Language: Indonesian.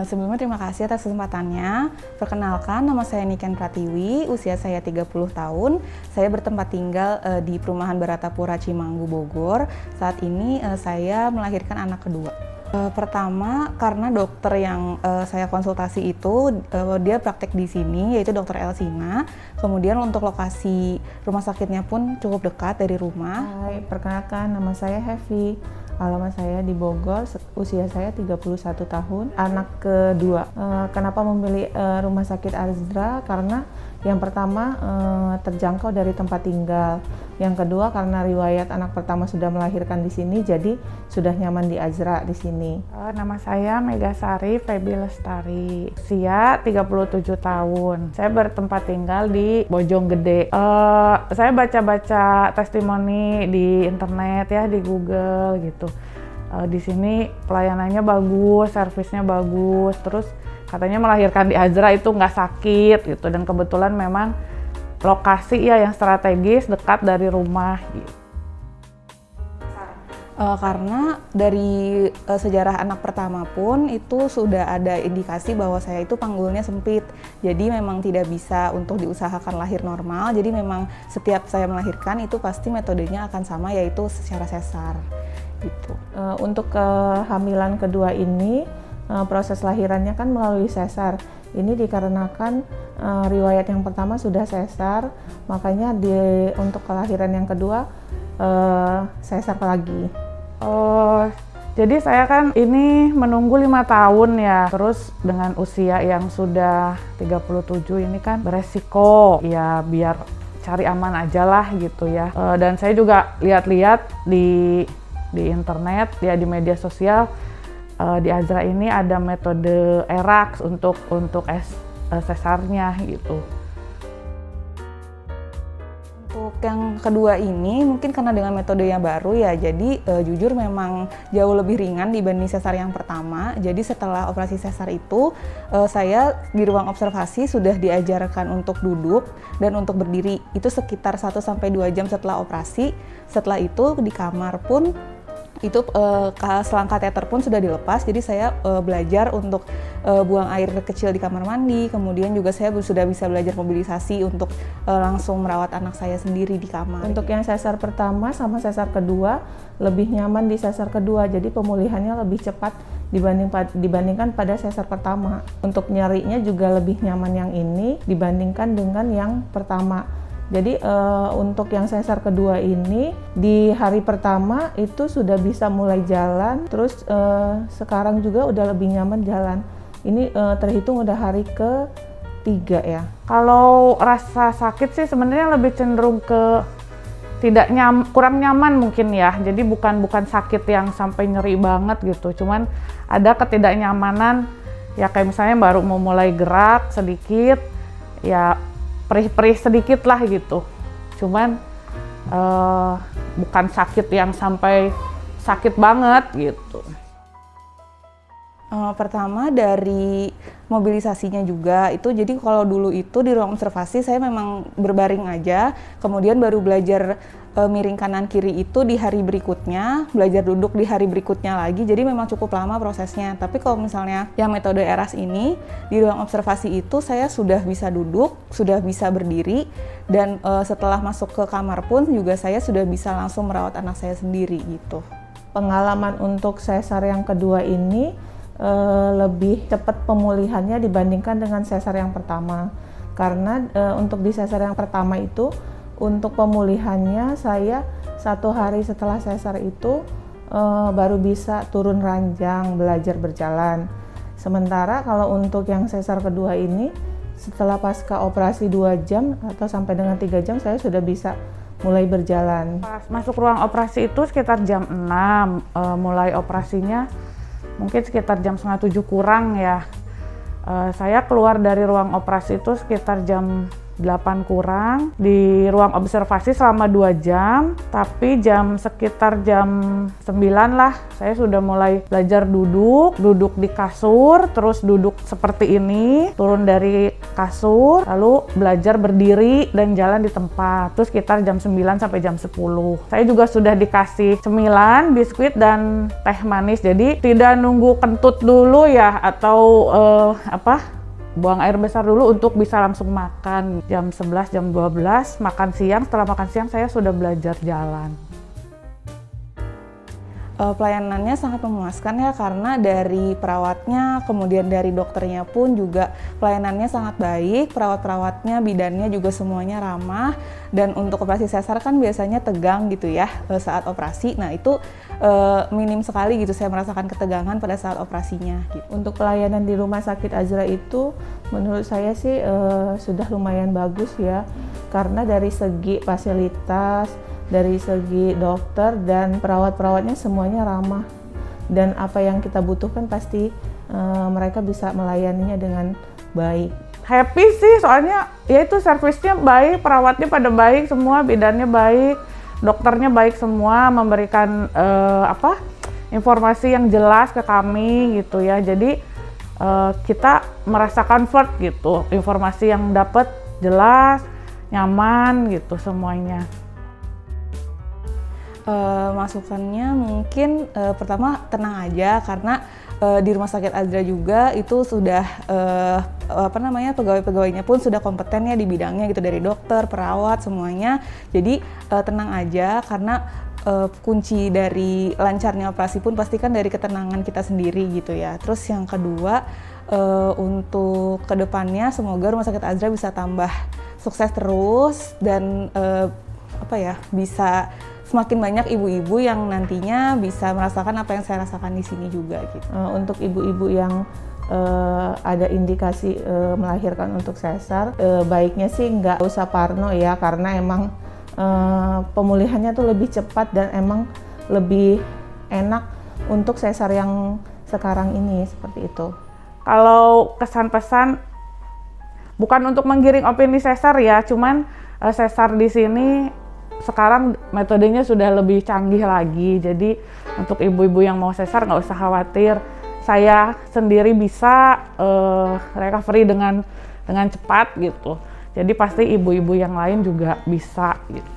Sebelumnya terima kasih atas kesempatannya. Perkenalkan, nama saya Niken Pratiwi, usia saya 30 tahun. Saya bertempat tinggal di Perumahan Baratapura Cimanggu, Bogor. Saat ini saya melahirkan anak kedua. Pertama, karena dokter yang saya konsultasi itu dia praktek di sini, yaitu Dokter Elsina. Kemudian untuk lokasi rumah sakitnya pun cukup dekat dari rumah. Hai, perkenalkan nama saya Hevi. Alamat saya di Bogor, usia saya 31 tahun, anak kedua. Kenapa memilih rumah sakit Azra? Karena yang pertama terjangkau dari tempat tinggal. Yang kedua karena riwayat anak pertama sudah melahirkan di sini, jadi sudah nyaman di Azra di sini. Nama saya Megasari Febi Lestari, usia 37 tahun. Saya bertempat tinggal di Bojonggede. Saya baca-baca testimoni di internet ya, di Google gitu. Di sini pelayanannya bagus, servisnya bagus, terus katanya melahirkan di Azra itu nggak sakit gitu, dan kebetulan memang lokasi ya yang strategis dekat dari rumah gitu. Karena dari sejarah anak pertama pun itu sudah ada indikasi bahwa saya itu panggulnya sempit, jadi memang tidak bisa untuk diusahakan lahir normal. Jadi memang setiap saya melahirkan itu pasti metodenya akan sama, yaitu secara sesar gitu. Untuk kehamilan kedua ini proses lahirannya kan melalui sesar. Ini dikarenakan riwayat yang pertama sudah sesar, makanya untuk kelahiran yang kedua sesar lagi. Jadi saya kan ini menunggu 5 tahun ya, terus dengan usia yang sudah 37 ini kan beresiko, ya biar cari aman aja lah gitu ya. Dan saya juga lihat-lihat di internet ya, di media sosial, di Azra ini ada metode ERAX untuk sesarnya gitu. Untuk yang kedua ini mungkin karena dengan metode yang baru ya, jadi jujur memang jauh lebih ringan dibanding sesar yang pertama. Jadi setelah operasi sesar itu saya di ruang observasi sudah diajarkan untuk duduk dan untuk berdiri itu sekitar 1-2 jam setelah operasi. Setelah itu di kamar pun itu selang kateter pun sudah dilepas, jadi saya belajar untuk buang air kecil di kamar mandi. Kemudian juga saya sudah bisa belajar mobilisasi untuk langsung merawat anak saya sendiri di kamar. Untuk yang sesar pertama sama sesar kedua lebih nyaman di sesar kedua, jadi pemulihannya lebih cepat dibandingkan pada sesar pertama. Untuk nyarinya juga lebih nyaman yang ini dibandingkan dengan yang pertama. Jadi untuk yang sesar kedua ini di hari pertama itu sudah bisa mulai jalan, terus sekarang juga udah lebih nyaman jalan. Ini terhitung udah hari ke-3 ya. Kalau rasa sakit sih sebenarnya lebih cenderung ke kurang nyaman mungkin ya. Jadi bukan sakit yang sampai nyeri banget gitu, cuman ada ketidaknyamanan ya, kayak misalnya baru mau mulai gerak sedikit ya, perih-perih sedikit lah gitu. Cuman bukan sakit yang sampai sakit banget gitu. Pertama dari mobilisasinya juga itu, jadi kalau dulu itu di ruang observasi saya memang berbaring aja, kemudian baru belajar miring kanan kiri itu di hari berikutnya, belajar duduk di hari berikutnya lagi, jadi memang cukup lama prosesnya. Tapi kalau misalnya yang metode ERAS ini di ruang observasi itu saya sudah bisa duduk, sudah bisa berdiri, dan setelah masuk ke kamar pun juga saya sudah bisa langsung merawat anak saya sendiri gitu. Pengalaman untuk sesar yang kedua ini lebih cepat pemulihannya dibandingkan dengan sesar yang pertama, karena untuk di sesar yang pertama itu untuk pemulihannya saya 1 hari setelah sesar itu baru bisa turun ranjang, belajar berjalan. Sementara kalau untuk yang sesar kedua ini setelah pasca operasi 2 jam atau sampai dengan 3 jam saya sudah bisa mulai berjalan. Pas masuk ruang operasi itu sekitar jam 6, mulai operasinya mungkin sekitar jam 6:30 kurang ya. Saya keluar dari ruang operasi itu sekitar jam 8 kurang di ruang observasi selama 2 jam, tapi sekitar jam 9 lah saya sudah mulai belajar duduk di kasur, terus duduk seperti ini, turun dari kasur, lalu belajar berdiri dan jalan di tempat. Terus sekitar jam 9 sampai jam 10. Saya juga sudah dikasih cemilan, biskuit, dan teh manis, jadi tidak nunggu kentut dulu ya, atau buang air besar dulu untuk bisa langsung makan. Jam 11, jam 12 makan siang. Setelah makan siang saya sudah belajar jalan. Pelayanannya sangat memuaskan ya, karena dari perawatnya, kemudian dari dokternya pun juga pelayanannya sangat baik. Perawat-perawatnya, bidannya juga semuanya ramah. Dan untuk operasi sesar kan biasanya tegang gitu ya saat operasi. Nah itu minim sekali gitu saya merasakan ketegangan pada saat operasinya gitu. Untuk pelayanan di Rumah Sakit Azra itu menurut saya sih sudah lumayan bagus ya, karena dari segi fasilitas, dari segi dokter dan perawat-perawatnya semuanya ramah, dan apa yang kita butuhkan pasti mereka bisa melayaninya dengan baik. Happy sih, soalnya ya itu servisnya baik, perawatnya pada baik semua, bidannya baik, dokternya baik semua, memberikan informasi yang jelas ke kami gitu ya. Jadi kita merasa comfort gitu, informasi yang dapat jelas, nyaman gitu semuanya. Masukannya mungkin pertama tenang aja, karena di Rumah Sakit Azra juga itu sudah pegawai-pegawainya pun sudah kompeten ya di bidangnya gitu, dari dokter, perawat semuanya. Jadi tenang aja, karena kunci dari lancarnya operasi pun pastikan dari ketenangan kita sendiri gitu ya. Terus yang kedua, untuk kedepannya semoga Rumah Sakit Azra bisa tambah sukses terus, dan bisa semakin banyak ibu-ibu yang nantinya bisa merasakan apa yang saya rasakan di sini juga gitu. Untuk ibu-ibu yang ada indikasi melahirkan untuk sesar, baiknya sih nggak usah parno ya, karena emang pemulihannya tuh lebih cepat dan emang lebih enak untuk sesar yang sekarang ini, seperti itu. Kalau kesan-pesan, bukan untuk menggiring opini sesar ya, cuman sesar di sini sekarang metodenya sudah lebih canggih lagi. Jadi untuk ibu-ibu yang mau sesar nggak usah khawatir. Saya sendiri bisa recovery dengan cepat gitu. Jadi pasti ibu-ibu yang lain juga bisa gitu.